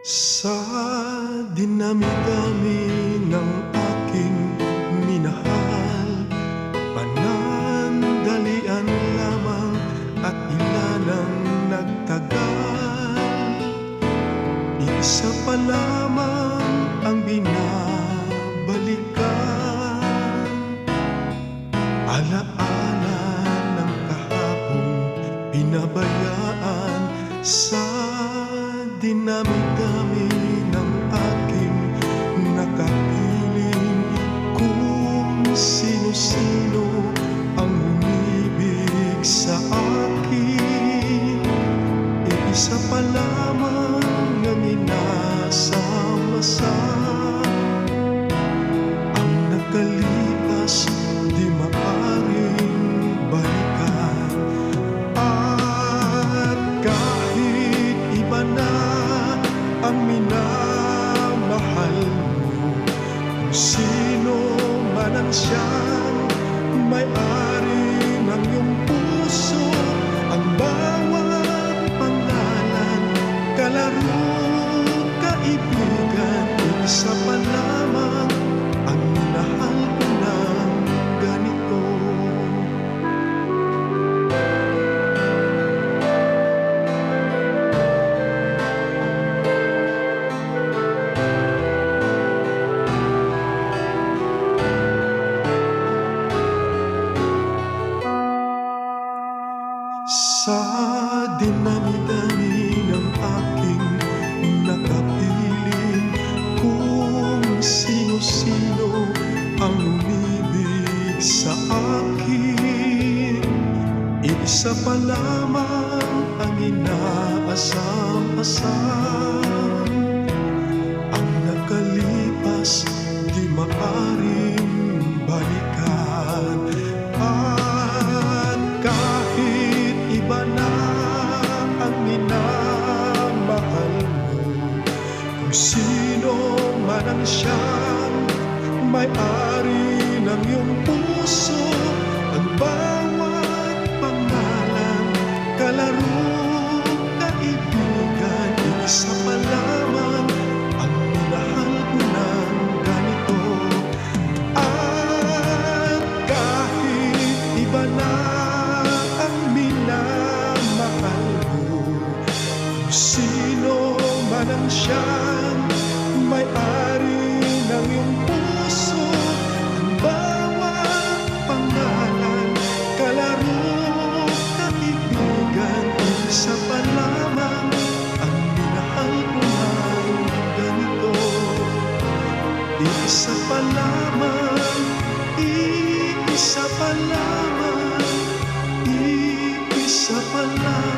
Sa dinami-dami ng aking minahal, panandalian lamang at ilan ang nagtagal. Isa pa lamang ang binabalikan, alaala ng kahapong pinabayaan. Sa dinami-dami ng aking nakapiling, kung sino-sino ang umibig sa akin, isa pa lamang ang inasam-asam. Ang nakalipas di maaring balikan, at kahit iba na ang minamahal mo, kung sino man ang siyang may-ari ng iyong puso, ang bawat pangalan, kalaro, kaibigan, isa pa lamang ang minahal ko ng ganito. Sa dinami-dami ng aking nakapiling, kung sino-sino ang umibig sa akin, isa pa lamang ang inaasam-asam. Ang nakalipas di maaring balikan, at kahit iba na ang minamahal mo, kung sino man ang siyang may-ari ng iyong puso, ang bawat pangalan, kalaro, kaibigan, isa pa lamang ang minahal ko ng ganito. At kahit iba na ang minamahal mo, kung sino man ang siyang may-ari ng iyong puso, ang bawat pangalan, kalaro, kaibigan, isa pa lamang ang minahal ko ng ganito. Isa pa lamang, isa pa lamang, isa pa lamang.